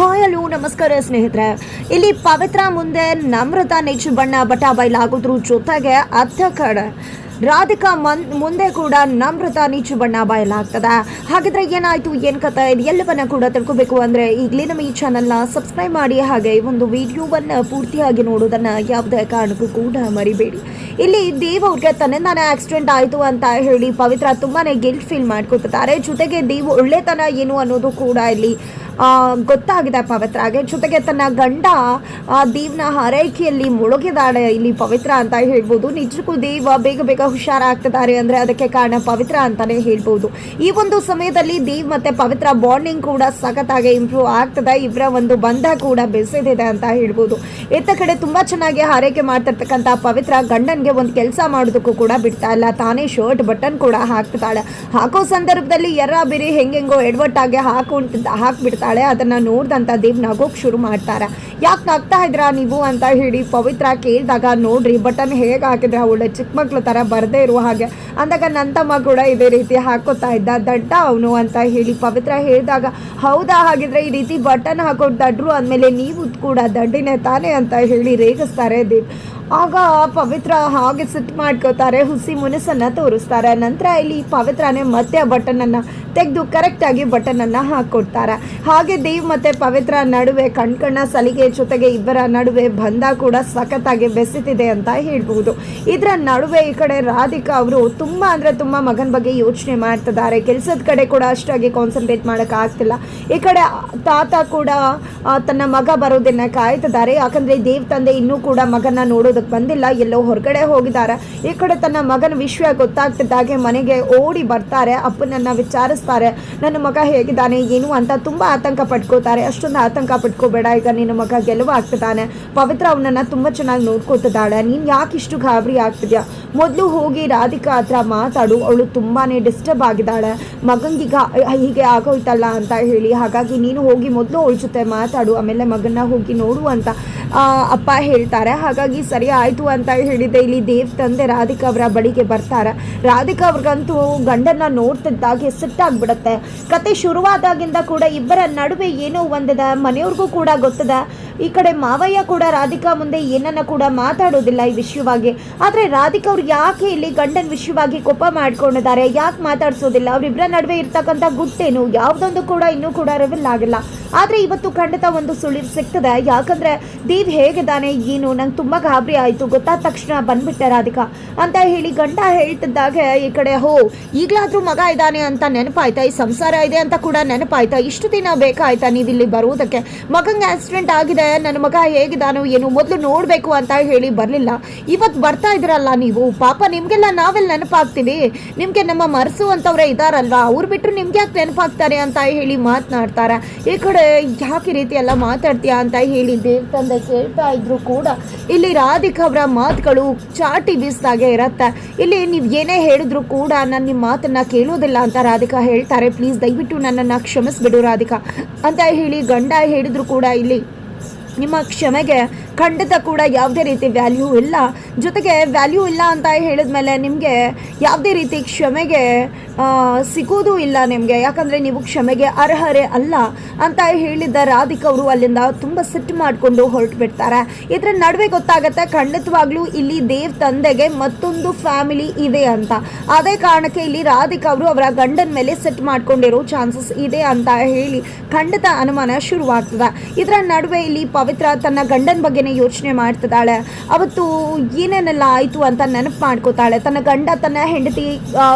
Hi hello ನಮಸ್ಕಾರ ಸ್ನೇಹಿತರೆ. ಇಲ್ಲಿ ಪವಿತ್ರ ಮುಂದೆ ನಮ್ರತಾ ನೆಚ್ಚು ಬಣ್ಣ ಬಟ ಬಯಲಾಗೋದ್ರ ಜೊತೆಗೆ ಅತ್ತ ಕಡೆ ರಾಧಿಕಾ ಮುಂದೆ ಕೂಡ ನಮ್ರತಾ ನೀಚು ಬಣ್ಣ ಬಯಲಾಗ್ತದೆ. ಹಾಗಿದ್ರೆ ಏನಾಯ್ತು, ಏನು ಕಥೆ, ಇದು ಎಲ್ಲವನ್ನ ಕೂಡ ತಿಳ್ಕೊಬೇಕು ಅಂದರೆ ಈಗಲೇ ನಮ್ಮ ಈ ಚಾನಲ್ನ ಸಬ್ಸ್ಕ್ರೈಬ್ ಮಾಡಿ, ಹಾಗೆ ಒಂದು ವಿಡಿಯೋವನ್ನು ಪೂರ್ತಿಯಾಗಿ ನೋಡೋದನ್ನು ಯಾವುದೇ ಕಾರಣಕ್ಕೂ ಕೂಡ ಮರಿಬೇಡಿ. ಇಲ್ಲಿ ದೇವ್ ಅವ್ರಿಗೆ ತನ್ನಿಂದಾನೇ ಆಕ್ಸಿಡೆಂಟ್ ಆಯಿತು ಅಂತ ಹೇಳಿ ಪವಿತ್ರ ತುಂಬಾ ಗಿಲ್ಟ್ ಫೀಲ್ ಮಾಡ್ಕೊತಿದ್ದಾರೆ. ಜೊತೆಗೆ ದೇವ್ ಒಳ್ಳೆತನ ಏನು ಅನ್ನೋದು ಕೂಡ ಇಲ್ಲಿ ಗೊತ್ತಾಗಿದೆ ಪವಿತ್ರಾಗೆ. ಜೊತೆಗೆ ತನ್ನ ಗಂಡ ದೇವ್ನ ಹಾರೈಕೆಯಲ್ಲಿ ಮುಳುಗಿದಾಳೆ ಇಲ್ಲಿ ಪವಿತ್ರ ಅಂತ ಹೇಳ್ಬೋದು. ನಿಜಕ್ಕೂ ದೇವ ಬೇಗ ಬೇಗ ಹುಷಾರಾಗ್ತಿದ್ದಾರೆ ಅಂದರೆ ಅದಕ್ಕೆ ಕಾರಣ ಪವಿತ್ರ ಅಂತಾನೆ ಹೇಳ್ಬೋದು. ಈ ಒಂದು ಸಮಯದಲ್ಲಿ ದೇವ್ ಮತ್ತೆ ಪವಿತ್ರ ಬಾಂಡಿಂಗ್ ಕೂಡ ಸಖತ್ತಾಗಿ ಇಂಪ್ರೂವ್ ಆಗ್ತದೆ. ಇವರ ಒಂದು ಬಂಧ ಕೂಡ ಬೆಸೆದಿದೆ ಅಂತ ಹೇಳ್ಬೋದು. ಇತ್ತ ಕಡೆ ತುಂಬಾ ಚೆನ್ನಾಗಿ ಹಾರೈಕೆ ಮಾಡ್ತಿರ್ತಕ್ಕಂಥ ಪವಿತ್ರ ಗಂಡನ್ಗೆ ಒಂದು ಕೆಲಸ ಮಾಡೋದಕ್ಕೂ ಕೂಡ ಬಿಡ್ತಾ ಇಲ್ಲ. ತಾನೇ ಶರ್ಟ್ ಬಟನ್ ಕೂಡ ಹಾಕ್ತಿದ್ದಾಳೆ. ಹಾಕೋ ಸಂದರ್ಭದಲ್ಲಿ ಎರ ಬಿರಿ ಹೆಂಗೆಂಗೋ ಎಡವಟ್ಟಾಗಿ ಹಾಕ್ಬಿಡ್ತಾಳೆ. ಅದನ್ನ ನೋಡ್ದಂತ ದೇವ್ ನಗೋಕ್ ಶುರು ಮಾಡ್ತಾರೆ. ಯಾಕೆ ನಗ್ತಾ ಇದ್ರಾ ನೀವು ಅಂತ ಹೇಳಿ ಪವಿತ್ರ ಕೇಳಿದಾಗ, ನೋಡ್ರಿ ಬಟನ್ ಹೇಗೆ ಹಾಕಿದ್ರೆ ಒಳ್ಳೆ ಚಿಕ್ಕ ಮಕ್ಳ ತರ ಬರ್ದೇ ಇರುವ ಹಾಗೆ ಅಂದಾಗ ನನ್ನ ತಮ್ಮ ಕೂಡ ಇದೇ ರೀತಿ ಹಾಕೋತಾ ಇದ್ದ, ದಡ್ಡ ಅವನು ಅಂತ ಹೇಳಿ ಪವಿತ್ರ ಹೇಳಿದಾಗ, ಹೌದಾ ಹಾಗಿದ್ರೆ ಈ ರೀತಿ ಬಟನ್ ಹಾಕೋದು ದಡ್ರು ಅಂದಮೇಲೆ ನೀವು ಕೂಡ ದಡ್ಡಿನೇ ತಾನೇ ಅಂತ ಹೇಳಿ ರೇಗಿಸ್ತಾರೆ ದೇವ್. ಆಗ ಪವಿತ್ರ ಹಾಗೆ ಸಿಟ್ಟು ಮಾಡ್ಕೋತಾರೆ, ಹುಸಿ ಮುನಸನ್ನು ತೋರಿಸ್ತಾರೆ. ನಂತರ ಇಲ್ಲಿ ಪವಿತ್ರನೇ ಮತ್ತೆ ಆ ಬಟನನ್ನು ತೆಗೆದು ಕರೆಕ್ಟಾಗಿ ಬಟನನ್ನು ಹಾಕ್ಕೊಡ್ತಾರೆ. ಹಾಗೆ ದೇವ್ ಮತ್ತು ಪವಿತ್ರ ನಡುವೆ ಕಣ್ಕಣ್ಣ ಸಲಿಗೆ, ಜೊತೆಗೆ ಇಬ್ಬರ ನಡುವೆ ಬಂಧ ಕೂಡ ಸಖತ್ತಾಗಿ ಬೆಸೆತಿದೆ ಅಂತ ಹೇಳ್ಬೋದು. ಇದರ ನಡುವೆ ಈ ಕಡೆ ರಾಧಿಕಾ ಅವರು ತುಂಬ ಅಂದರೆ ತುಂಬ ಮಗನ ಬಗ್ಗೆ ಯೋಚನೆ ಮಾಡ್ತಿದ್ದಾರೆ. ಕೆಲಸದ ಕಡೆ ಕೂಡ ಅಷ್ಟಾಗಿ ಕಾನ್ಸಂಟ್ರೇಟ್ ಮಾಡೋಕ್ಕಾಗ್ತಿಲ್ಲ. ಈ ಕಡೆ ತಾತ ಕೂಡ ತನ್ನ ಮಗ ಬರೋದನ್ನ ಕಾಯ್ತಿದ್ದಾರೆ. ಯಾಕಂದರೆ ದೇವ್ ತಂದೆ ಇನ್ನೂ ಕೂಡ ಮಗನ ನೋಡೋದಕ್ಕೆ ಬಂದಿಲ್ಲ, ಎಲ್ಲೋ ಹೊರಗಡೆ ಹೋಗಿದ್ದಾರೆ. ಈ ಕಡೆ ತನ್ನ ಮಗನ ವಿಷಯ ಗೊತ್ತಾಗ್ತಿದ್ದಾಗೆ ಮನೆಗೆ ಓಡಿ ಬರ್ತಾರೆ. ಅಪ್ಪನನ್ನ ವಿಚಾರಿಸ್ತಾರೆ, ನನ್ನ ಮಗ ಹೇಗಿದ್ದಾನೆ ಏನು ಅಂತ ತುಂಬಾ ಆತಂಕ ಪಡ್ಕೋತಾರೆ. ಅಷ್ಟೊಂದು ಆತಂಕ ಪಡ್ಕೋಬೇಡ, ಈಗ ನಿನ್ನ ಮಗ ಗೆಲುವಾಗ್ತಿದ್ದಾನೆ. ಪವಿತ್ರ ಅವನನ್ನ ತುಂಬಾ ಚೆನ್ನಾಗಿ ನೋಡ್ಕೋತಿದ್ದಾಳೆ. ನೀನ್ ಯಾಕೆ ಇಷ್ಟು ಗಾಬರಿ ಆಗ್ತಿದ್ಯಾ? ಮೊದಲು ಹೋಗಿ ರಾಧಿಕಾ ಹತ್ರ ಮಾತಾಡು, ಅವಳು ತುಂಬಾನೇ ಡಿಸ್ಟರ್ಬ್ ಆಗಿದ್ದಾಳೆ, ಮಗಂಗೀಗ ಹೀಗೆ ಆಗೋಯ್ತಲ್ಲ ಅಂತ ಹೇಳಿ. ಹಾಗಾಗಿ ನೀನು ಹೋಗಿ ಮೊದಲು ಅವಳ ಜೊತೆ ಮಾತಾಡು, ಆಮೇಲೆ ಮಗನ್ನ ಹೋಗಿ ನೋಡು ಅಂತ ಅಪ್ಪ ಹೇಳ್ತಾರೆ. ಹಾಗಾಗಿ ಸರಿ ಆಯಿತು ಅಂತ ಹೇಳಿದೆ. ಇಲ್ಲಿ ದೇವ್ ತಂದೆ ರಾಧಿಕಾ ಅವರ ಬಳಿಗೆ ಬರ್ತಾರೆ. ರಾಧಿಕಾ ಅವ್ರಿಗಂತೂ ಗಂಡನ್ನ ನೋಡ್ತಿದ್ದಾಗೆ ಸಿಟ್ಟಾಗ್ಬಿಡುತ್ತೆ. ಕತೆ ಶುರುವಾದಾಗಿಂದ ಕೂಡ ಇಬ್ಬರ ನಡುವೆ ಏನೋ ಒಂದಿದೆ, ಮನೆಯವ್ರಿಗೂ ಕೂಡ ಗೊತ್ತಿದೆ. ಈ ಕಡೆ ಮಾವಯ್ಯ ಕೂಡ ರಾಧಿಕಾ ಮುಂದೆ ಏನನ್ನ ಕೂಡ ಮಾತಾಡೋದಿಲ್ಲ ಈ ವಿಷಯವಾಗಿ. ಆದರೆ ರಾಧಿಕಾ ಅವ್ರು ಯಾಕೆ ಇಲ್ಲಿ ಗಂಡನ ವಿಷಯವಾಗಿ ಕೋಪ ಮಾಡ್ಕೊಂಡಿದ್ದಾರೆ, ಯಾಕೆ ಮಾತಾಡ್ಸೋದಿಲ್ಲ? ಅವರಿಬ್ಬರ ನಡುವೆ ಇರ್ತಕ್ಕಂಥ ಗುಟ್ಟೇನು ಯಾವುದೊಂದು ಕೂಡ ಇನ್ನೂ ಕೂಡ ರಿವೀಲ್ ಆಗಿಲ್ಲ. ಆದರೆ ಇವತ್ತು ಖಂಡಿತ ಒಂದು ಸುಳಿವು ಸಿಗ್ತದೆ. ಯಾಕಂದರೆ ದೇವ್ ಹೇಗಿದ್ದಾನೆ ಏನು, ನಂಗೆ ತುಂಬ ಗಾಬರಿ ಆಯಿತು, ಗೊತ್ತಾದ ತಕ್ಷಣ ಬಂದ್ಬಿಟ್ಟೆ ರಾಧಿಕಾ ಅಂತ ಹೇಳಿ ಗಂಡ ಹೇಳ್ತಿದ್ದಾಗ ಈ ಕಡೆ ಈಗಲಾದರೂ ಮಗ ಇದ್ದಾನೆ ಅಂತ ನೆನಪಾಯ್ತಾ, ಈ ಸಂಸಾರ ಇದೆ ಅಂತ ಕೂಡ ನೆನಪಾಯ್ತಾ? ಇಷ್ಟು ದಿನ ಬೇಕಾಯ್ತಾ ನೀವು ಇಲ್ಲಿ ಬರುವುದಕ್ಕೆ? ಮಗಂಗೆ ಆಕ್ಸಿಡೆಂಟ್ ಆಗಿದೆ, ನನ್ನ ಮಗ ಹೇಗಿದ್ದಾನೋ ಏನು ಮೊದಲು ನೋಡಬೇಕು ಅಂತ ಹೇಳಿ ಬರಲಿಲ್ಲ, ಇವತ್ತು ಬರ್ತಾ ಇದ್ದೀರಲ್ಲ ನೀವು. ಪಾಪ ನಿಮಗೆಲ್ಲ ನಾವೆಲ್ಲ ನೆನಪಾಗ್ತೀವಿ, ನಿಮಗೆ ನಮ್ಮ ಮರೆಸುವಂಥವ್ರೆ ಇದ್ದಾರಲ್ವಾ, ಅವ್ರು ಬಿಟ್ಟರು ನಿಮ್ಗೆ ಯಾಕೆ ನೆನಪಾಗ್ತಾರೆ ಅಂತ ಹೇಳಿ ಮಾತನಾಡ್ತಾರೆ. ಈ ಕಡೆ ಯಾಕೆ ರೀತಿ ಎಲ್ಲ ಮಾತಾಡ್ತೀಯಾ ಅಂತ ಹೇಳಿ ದೇವ್ ತಂದೆ ಕೇಳ್ತಾ ಇದ್ರು ಕೂಡ ಇಲ್ಲಿ ರಾಧಿಕಾ ಅವರ ಮಾತುಗಳು ಚಾಟಿ ಬೀಸ್ದಾಗೆ ಇರತ್ತೆ. ಇಲ್ಲಿ ನೀವು ಏನೇ ಹೇಳಿದ್ರು ಕೂಡ ನಾನು ನಿಮ್ಮ ಮಾತನ್ನ ಕೇಳೋದಿಲ್ಲ ಅಂತ ರಾಧಿಕಾ ಹೇಳ್ತಾರೆ. ಪ್ಲೀಸ್ ದಯವಿಟ್ಟು ನನ್ನನ್ನು ಕ್ಷಮಿಸ್ಬಿಡು ರಾಧಿಕಾ ಅಂತ ಹೇಳಿ ಗಂಡ ಹೇಳಿದ್ರು ಕೂಡ ಇಲ್ಲಿ ನಿಮ್ಮ ಕ್ಷಮೆಗೆ ಖಂಡಿತ ಕೂಡ ಯಾವುದೇ ರೀತಿ ವ್ಯಾಲ್ಯೂ ಇಲ್ಲ. ಜೊತೆಗೆ ವ್ಯಾಲ್ಯೂ ಇಲ್ಲ ಅಂತ ಹೇಳಿದ್ಮೇಲೆ ನಿಮಗೆ ಯಾವುದೇ ರೀತಿ ಕ್ಷಮೆಗೆ ಸಿಗೋದು ಇಲ್ಲ ನಿಮಗೆ, ಯಾಕಂದರೆ ನೀವು ಕ್ಷಮೆಗೆ ಅರ್ಹರೇ ಅಲ್ಲ ಅಂತ ಹೇಳಿದ್ದ ರಾಧಿಕಾ ಅವರು ಅಲ್ಲಿಂದ ತುಂಬ ಸಿಟ್ಟು ಮಾಡಿಕೊಂಡು ಹೊರಟು ಬಿಡ್ತಾರೆ. ಇದರ ನಡುವೆ ಗೊತ್ತಾಗುತ್ತೆ ಖಂಡಿತವಾಗ್ಲೂ ಇಲ್ಲಿ ದೇವ್ ತಂದೆಗೆ ಮತ್ತೊಂದು ಫ್ಯಾಮಿಲಿ ಇದೆ ಅಂತ. ಅದೇ ಕಾರಣಕ್ಕೆ ಇಲ್ಲಿ ರಾಧಿಕಾ ಅವರು ಅವರ ಗಂಡನ ಮೇಲೆ ಸಿಟ್ಟು ಮಾಡ್ಕೊಂಡಿರೋ ಚಾನ್ಸಸ್ ಇದೆ ಅಂತ ಹೇಳಿ ಖಂಡಿತ ಅನುಮಾನ ಶುರುವಾಗ್ತದೆ. ಇದರ ನಡುವೆ ಇಲ್ಲಿ ಪವಿತ್ರ ತನ್ನ ಗಂಡನ ಬಗ್ಗೆ ಯೋಚನೆ ಮಾಡ್ತಿದ್ದಾಳೆ. ಅವತ್ತು ಏನೇನೆಲ್ಲ ಆಯಿತು ಅಂತ ನೆನಪು ಮಾಡ್ಕೋತಾಳೆ. ತನ್ನ ಗಂಡ ತನ್ನ ಹೆಂಡತಿ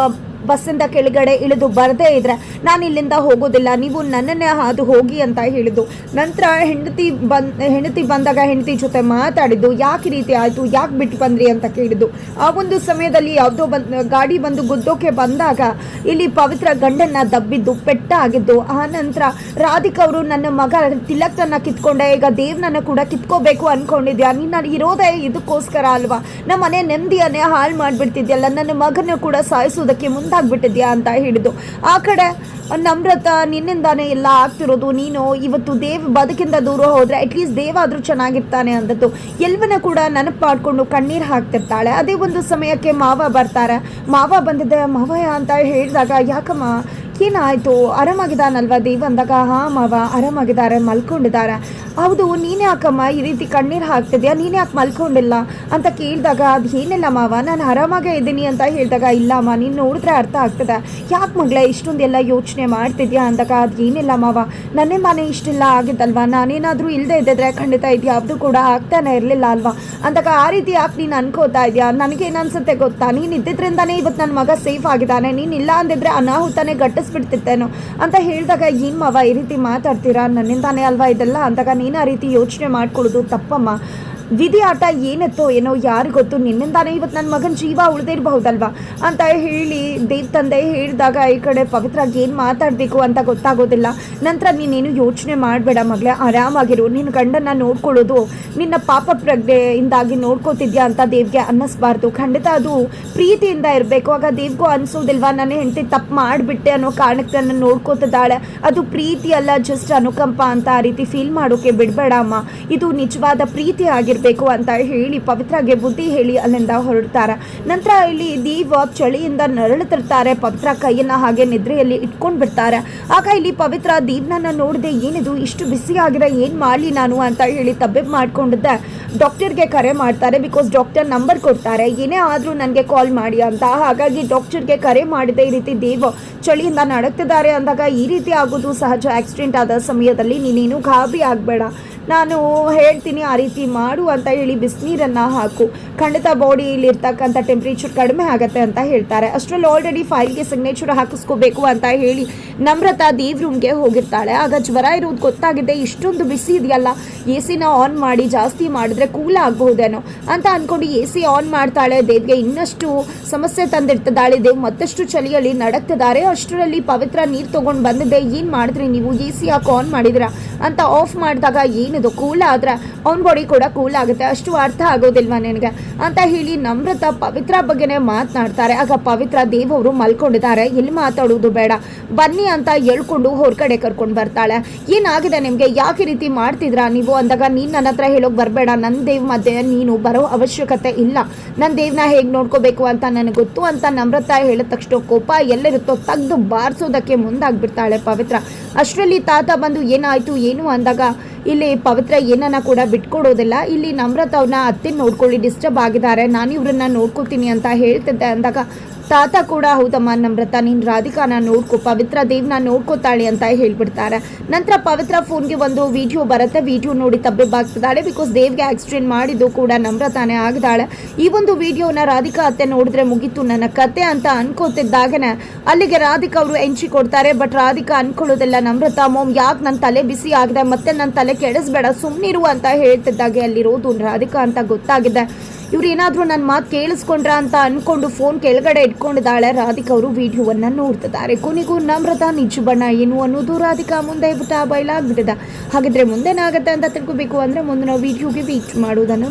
ಬಸ್ಸಿಂದ ಕೆಳಗಡೆ ಇಳಿದು ಬರದೇ ಇದ್ರೆ ನಾನು ಇಲ್ಲಿಂದ ಹೋಗೋದಿಲ್ಲ, ನೀವು ನನ್ನನ್ನೇ ಹಾದು ಹೋಗಿ ಅಂತ ಹೇಳಿದ್ದು. ನಂತರ ಹೆಂಡತಿ ಬಂದಾಗ ಹೆಂಡತಿ ಜೊತೆ ಮಾತಾಡಿದ್ದು, ಯಾಕೆ ರೀತಿ ಆಯಿತು, ಯಾಕೆ ಬಿಟ್ಟು ಬಂದ್ರಿ ಅಂತ ಕೇಳಿದ್ದು. ಆ ಒಂದು ಸಮಯದಲ್ಲಿ ಯಾವುದೋ ಗಾಡಿ ಬಂದು ಗುದ್ದೋಕೆ ಬಂದಾಗ ಇಲ್ಲಿ ಪವಿತ್ರ ಗಂಡನ್ನ ದಬ್ಬಿದ್ದು, ಪೆಟ್ಟಾಗಿದ್ದು. ಆ ನಂತರ ರಾಧಿಕಾ ಅವರು ನನ್ನ ಮಗ ತಿಲಕ್ತನ್ನ ಕಿತ್ಕೊಂಡೆ, ಈಗ ದೇವ್ನನ್ನ ಕೂಡ ಕಿತ್ಕೋಬೇಕು ಅನ್ಕೊಂಡಿದ್ಯಾ, ನೀನು ಇರೋದೇ ಇದಕ್ಕೋಸ್ಕರ ಅಲ್ವಾ, ನಮ್ಮ ಮನೆ ನೆಮ್ಮದಿಯನ್ನೇ ಹಾಳು ಮಾಡಿಬಿಡ್ತಿದ್ಯಲ್ಲ, ನನ್ನ ಮಗನ ಕೂಡ ಸಾಯಿಸೋದಕ್ಕೆ ಮುಂದಾಗ್ಬಿಟ್ಟಿದ್ಯಾ ಅಂತ ಹೇಳಿದ್ದು. ಆ ಕಡೆ ನಮ್ರತಾ ನಿನ್ನಿಂದಾನೇ ಎಲ್ಲ ಆಗ್ತಿರೋದು, ನೀನು ಇವತ್ತು ದೇವ್ ಬದುಕಿಂದ ದೂರ ಹೋದರೆ ಅಟ್ಲೀಸ್ಟ್ ದೇವ್ ಆದರೂ ಚೆನ್ನಾಗಿರ್ತಾನೆ ಅಂದದ್ದು ಎಲ್ಲವನ್ನ ಕೂಡ ನೆನಪು ಮಾಡಿಕೊಂಡು ಕಣ್ಣೀರು ಹಾಕ್ತಿರ್ತಾಳೆ. ಅದೇ ಒಂದು ಸಮಯಕ್ಕೆ ಮಾವ ಬರ್ತಾರೆ. ಮಾವ ಬಂದಿದ್ದೆ ಮಾವಯ್ಯ ಅಂತ ಹೇಳಿದಾಗ, ಯಾಕಮ್ಮ ಏನಾಯಿತು ಆರಾಮಾಗಿದ್ದಾನಲ್ವಾ ದೇವ್ ಅಂದಾಗ ಹಾಂ ಮಾವ ಆರಾಮಾಗಿದ್ದಾರೆ ಮಲ್ಕೊಂಡಿದ್ದಾರೆ. ಹೌದು ನೀನೇ ಯಾಕಮ್ಮ ಈ ರೀತಿ ಕಣ್ಣೀರು ಹಾಕ್ತಿದ್ಯಾ, ನೀನು ಯಾಕೆ ಮಲ್ಕೊಂಡಿಲ್ಲ ಅಂತ ಕೇಳಿದಾಗ ಅದು ಏನಿಲ್ಲ ಮಾವ ನಾನು ಆರಾಮಾಗೇ ಇದ್ದೀನಿ ಅಂತ ಹೇಳಿದಾಗ ಇಲ್ಲಮ್ಮ ನೀನು ನೋಡಿದ್ರೆ ಅರ್ಥ ಆಗ್ತದೆ, ಯಾಕೆ ಮಗಳೇ ಇಷ್ಟೊಂದೆಲ್ಲ ಯೋಚನೆ ಮಾಡ್ತಿದ್ಯಾ ಅಂದಾಗ ಅದು ಏನಿಲ್ಲ ಮಾವ ನನ್ನಿಂದಾನೇ ಇಷ್ಟೆಲ್ಲ ಆಗಿದ್ದಲ್ವಾ, ನಾನೇನಾದರೂ ಇಲ್ಲದೆ ಇದ್ದಿದ್ರೆ ಖಂಡಿತ ಇದು ಯಾವುದು ಕೂಡ ಆಗ್ತಾನೆ ಇರಲಿಲ್ಲ ಅಲ್ವಾ ಅಂದಾಗ ಆ ರೀತಿ ಯಾಕೆ ನೀನು ಅನ್ಕೋತಾ ಇದೆಯಾ, ನನಗೇನು ಅನ್ಸುತ್ತೆ ಗೊತ್ತಾ, ನೀನು ಇದ್ದಿದ್ರಿಂದಾನೇ ಇವತ್ತು ನನ್ನ ಮಗ ಸೇಫ್ ಆಗಿದ್ದಾನೆ, ನೀನು ಇಲ್ಲ ಅಂದಿದ್ರೆ ಅನಾಹುತನೇ ಗಟ್ಟಿಸ್ಬಿಡ್ತಿತ್ತೇನೋ ಅಂತ ಹೇಳಿದಾಗ ಏನು ಮಾವ ಈ ರೀತಿ ಮಾತಾಡ್ತೀರಾ, ನನ್ನಿಂದಾನೇ ಅಲ್ವಾ ಇದೆಲ್ಲ ಅಂದಾಗ ನೀನು ಆ ರೀತಿ ಯೋಚನೆ ಮಾಡ್ಕೊಳ್ಳೋದು ತಪ್ಪಮ್ಮ, ವಿಧಿ ಆಟ ಏನಿತ್ತೋ ಏನೋ ಯಾರು ಗೊತ್ತು, ನಿನ್ನಿಂದಾನೇ ಇವತ್ತು ನನ್ನ ಮಗನ ಜೀವ ಉಳಿದಿರಬಹುದಲ್ವಾ ಅಂತ ಹೇಳಿ ದೇವ್ ತಂದೆ ಹೇಳಿದಾಗ ಈ ಕಡೆ ಪವಿತ್ರಾಗಿ ಏನು ಮಾತಾಡಬೇಕು ಅಂತ ಗೊತ್ತಾಗೋದಿಲ್ಲ. ನಂತರ ನೀನೇನು ಯೋಚನೆ ಮಾಡಬೇಡ ಮಗಳೇ, ಆರಾಮಾಗಿರು, ನಿನ್ನ ಗಂಡನ್ನ ನೋಡ್ಕೊಳ್ಳೋದು ನಿನ್ನ ಪಾಪ ಪ್ರಜ್ಞೆಯಿಂದಾಗಿ ನೋಡ್ಕೋತಿದ್ಯಾ ಅಂತ ದೇವ್ಗೆ ಅನ್ನಿಸ್ಬಾರ್ದು, ಖಂಡಿತ ಅದು ಪ್ರೀತಿಯಿಂದ ಇರಬೇಕು. ಆಗ ದೇವ್ಗೂ ಅನಿಸೋದಿಲ್ವಾ ನನ್ನ ಹೆಂಡತಿ ತಪ್ಪು ಮಾಡಿಬಿಟ್ಟೆ ಅನ್ನೋ ಕಾರಣಕ್ಕೆ ನನ್ನ ನೋಡ್ಕೋತಿದ್ದಾಳೆ, ಅದು ಪ್ರೀತಿ ಅಲ್ಲ ಜಸ್ಟ್ ಅನುಕಂಪ ಅಂತ ಆ ರೀತಿ ಫೀಲ್ ಮಾಡೋಕೆ ಬಿಡಬೇಡ ಅಮ್ಮ, ಇದು ನಿಜವಾದ ಪ್ರೀತಿ ಆಗಿರ್ಬೇಕು ಅಂತ ಹೇಳಿ ಪವಿತ್ರಾಗೆ ಬುದ್ಧಿ ಹೇಳಿ ಅಲ್ಲಿಂದ ಹೊರಡ್ತಾರೆ. ನಂತರ ಇಲ್ಲಿ ದೇವ್ ಚಳಿಯಿಂದ ನರಳುತ್ತಿರ್ತಾರೆ, ಪವಿತ್ರ ಕೈಯನ್ನ ಹಾಗೆ ನಿದ್ರೆಯಲ್ಲಿ ಇಟ್ಕೊಂಡು ಬಿಡ್ತಾರೆ. ಆಗ ಇಲ್ಲಿ ಪವಿತ್ರ ದೇವ್ನನ್ನ ನೋಡಿದೆ, ಏನಿದು ಇಷ್ಟು ಬಿಸಿ ಆಗಿದೆ, ಏನು ಮಾಡಲಿ ನಾನು ಅಂತ ಹೇಳಿ ತಬ್ಬೆ ಮಾಡ್ಕೊಂಡಿದ್ದೆ. ಡಾಕ್ಟರ್ಗೆ ಕರೆ ಮಾಡ್ತಾರೆ, ಬಿಕಾಸ್ ಡಾಕ್ಟರ್ ನಂಬರ್ ಕೊಡ್ತಾರೆ, ಏನೇ ಆದರೂ ನನಗೆ ಕಾಲ್ ಮಾಡಿ ಅಂತ. ಹಾಗಾಗಿ ಡಾಕ್ಟರ್ಗೆ ಕರೆ ಮಾಡಿದೆ, ಈ ರೀತಿ ದೇವ್ ಚಳಿಯಿಂದ ನಡಕ್ತಿದ್ದಾರೆ ಅಂದಾಗ ಈ ರೀತಿ ಆಗೋದು ಸಹಜ, ಆಕ್ಸಿಡೆಂಟ್ ಆದ ಸಮಯದಲ್ಲಿ ನೀನೇನು ಗಾಬರಿ ಆಗಬೇಡ, ನಾನು ಹೇಳ್ತೀನಿ ಆ ರೀತಿ ಮಾಡು ಅಂತ ಹೇಳಿ ಬಿಸಿನೀರನ್ನು ಹಾಕು, ಖಂಡಿತ ಬಾಡಿಯಲ್ಲಿ ಇರ್ತಕ್ಕಂಥ ಟೆಂಪ್ರೇಚರ್ ಕಡಿಮೆ ಆಗುತ್ತೆ ಅಂತ ಹೇಳ್ತಾರೆ. ಅಷ್ಟರಲ್ಲಿ ಆಲ್ರೆಡಿ ಫೈಲ್ಗೆ ಸಿಗ್ನೇಚರ್ ಹಾಕಿಸ್ಕೋಬೇಕು ಅಂತ ಹೇಳಿ ನಮ್ರತಾ ದೇವ್ ರೂಮ್ಗೆ ಹೋಗಿರ್ತಾಳೆ. ಆಗ ಜ್ವರ ಇರೋದು ಗೊತ್ತಾಗಿದೆ, ಇಷ್ಟೊಂದು ಬಿಸಿ ಇದೆಯಲ್ಲ ಎ ಸಿನ ಆನ್ ಮಾಡಿ, ಜಾಸ್ತಿ ಮಾಡಿದ್ರೆ ಕೂಲ್ ಆಗಬಹುದೇನೋ ಅಂತ ಅಂದ್ಕೊಂಡು ಎ ಸಿ ಆನ್ ಮಾಡ್ತಾಳೆ. ದೇವ್ಗೆ ಇನ್ನಷ್ಟು ಸಮಸ್ಯೆ ತಂದಿಡ್ತಿದ್ದಾಳೆ, ದೇವ್ ಮತ್ತಷ್ಟು ಚಳಿಯಲ್ಲಿ ನಡಕ್ತಿದ್ದಾರೆ. ಅಷ್ಟರಲ್ಲಿ ಪವಿತ್ರ ನೀರು ತೊಗೊಂಡು ಬಂದಿದ್ದೆ, ಏನು ಮಾಡಿದ್ರಿ ನೀವು, ಎ ಸಿ ಯಾಕೆ ಆನ್ ಮಾಡಿದಿರಾ ಅಂತ ಆಫ್ ಮಾಡಿದಾಗ ಏನಿದು ಕೂಲ್ ಆದ್ರೆ ಅವ್ನ ಬಾಡಿ ಕೂಡ ಕೂಲ್ ಆಗುತ್ತೆ, ಅಷ್ಟು ಅರ್ಥ ಆಗೋದಿಲ್ವಾ ನಿನಗೆ ಅಂತ ಹೇಳಿ ನಮ್ರತಾ ಪವಿತ್ರ ಬಗ್ಗೆನೇ ಮಾತನಾಡ್ತಾರೆ. ಆಗ ಪವಿತ್ರ ದೇವ್ ಅವರು ಮಲ್ಕೊಂಡಿದ್ದಾರೆ, ಎಲ್ಲಿ ಮಾತಾಡೋದು ಬೇಡ ಬನ್ನಿ ಅಂತ ಹೇಳ್ಕೊಂಡು ಹೊರಗಡೆ ಕರ್ಕೊಂಡು ಬರ್ತಾಳೆ. ಏನಾಗಿದೆ ನಿಮಗೆ, ಯಾಕೆ ರೀತಿ ಮಾಡ್ತಿದ್ರಾ ನೀವು ಅಂದಾಗ ನೀನು ನನ್ನ ಹತ್ರ ಹೇಳೋಕೆ ಬರಬೇಡ, ನನ್ನ ದೇವ್ ಮಧ್ಯೆ ನೀನು ಬರೋ ಅವಶ್ಯಕತೆ ಇಲ್ಲ, ನನ್ನ ದೇವ್ನ ಹೇಗೆ ನೋಡ್ಕೋಬೇಕು ಅಂತ ನನಗೆ ಗೊತ್ತು ಅಂತ ನಮ್ರತಾ ಹೇಳಿದ ತಕ್ಷಣ ಕೋಪ ಎಲ್ಲಿರುತ್ತೋ ತೆಗೆದು ಬಾರಿಸೋದಕ್ಕೆ ಮುಂದಾಗ್ಬಿಡ್ತಾಳೆ ಪವಿತ್ರ. ಅಷ್ಟರಲ್ಲಿ ತಾತ ಬಂದು ಏನಾಯಿತು ಏನು ಅಂದಾಗ ಇಲ್ಲಿ ಪವಿತ್ರ ಏನನ್ನ ಕೂಡ ಬಿಟ್ಕೊಡೋದಿಲ್ಲ. ಇಲ್ಲಿ ನಮ್ರತ ಅವ್ರನ್ನ ಅತ್ತೆ ನೋಡ್ಕೊಳ್ಳಿ ಡಿಸ್ಟರ್ಬ್ ಆಗಿದ್ದಾರೆ, ನಾನು ಇವ್ರನ್ನ ನೋಡ್ಕೋತೀನಿ ಅಂತ ಹೇಳ್ತಿದ್ದೆ ಅಂದಾಗ ತಾತ ಕೂಡ ಹೌದಮ್ಮ ನಮ್ರತ ನೀನು ರಾಧಿಕಾನ ನೋಡ್ಕೊ, ಪವಿತ್ರ ದೇವ್ನ ನೋಡ್ಕೋತಾಳೆ ಅಂತ ಹೇಳ್ಬಿಡ್ತಾರೆ. ನಂತರ ಪವಿತ್ರ ಫೋನ್ಗೆ ಒಂದು ವಿಡಿಯೋ ಬರುತ್ತೆ, ವಿಡಿಯೋ ನೋಡಿ ತಬ್ಬಿಬ್ಬಾಗ್ತಿದ್ದಾಳೆ, ಬಿಕಾಸ್ ದೇವ್ಗೆ ಆಕ್ಸಿಡೆಂಟ್ ಮಾಡಿದ್ದು ಕೂಡ ನಮ್ರತಾನೇ ಆಗಿದ್ದಾಳೆ. ಈ ಒಂದು ವಿಡಿಯೋನ ರಾಧಿಕಾ ಅತ್ತೆ ನೋಡಿದ್ರೆ ಮುಗೀತು ನನ್ನ ಕತೆ ಅಂತ ಅನ್ಕೋತಿದ್ದಾಗನೇ ಅಲ್ಲಿಗೆ ರಾಧಿಕಾ ಅವರು ಎಂಟ್ರಿ ಕೊಡ್ತಾರೆ. ಬಟ್ ರಾಧಿಕಾ ಅನ್ಕೊಳ್ಳೋದಿಲ್ಲ, ನಮ್ರತಾ ಮೋಮ್ ಯಾಕೆ ನನ್ನ ತಲೆ ಬಿಸಿ ಆಗಿದೆ, ಮತ್ತೆ ನನ್ನ ತಲೆ ಕೆಡಿಸ್ಬೇಡ ಸುಮ್ಮನಿರು ಅಂತ ಹೇಳ್ತಿದ್ದಾಗೆ ಅಲ್ಲಿರೋದು ರಾಧಿಕಾ ಅಂತ ಗೊತ್ತಾಗಿದೆ. ಇವ್ರು ಏನಾದರೂ ನನ್ನ ಮಾತು ಕೇಳಿಸ್ಕೊಂಡ್ರ ಅಂತ ಅಂದ್ಕೊಂಡು ಫೋನ್ ಕೆಳಗಡೆ ಇಟ್ಕೊಂಡಿದ್ದಾಳೆ. ರಾಧಿಕಾ ಅವರು ವಿಡಿಯೋವನ್ನು ನೋಡ್ತಿದ್ದಾರೆ. ಕೊನೆಗೂ ನಮ್ರತಾ ನಿಜ ಬಣ್ಣ ಏನು ಅನ್ನೋದು ರಾಧಿಕಾ ಮುಂದೆ ಬಯಲಾಗ್ಬಿಟ್ಟಿದೆ. ಹಾಗಿದ್ರೆ ಮುಂದೇನಾಗುತ್ತೆ ಅಂತ ತಿಳ್ಕೊಬೇಕು ಅಂದರೆ ಮುಂದಿನ ವಿಡಿಯೋಗೆ ವೀಟ್ ಮಾಡೋದನ್ನು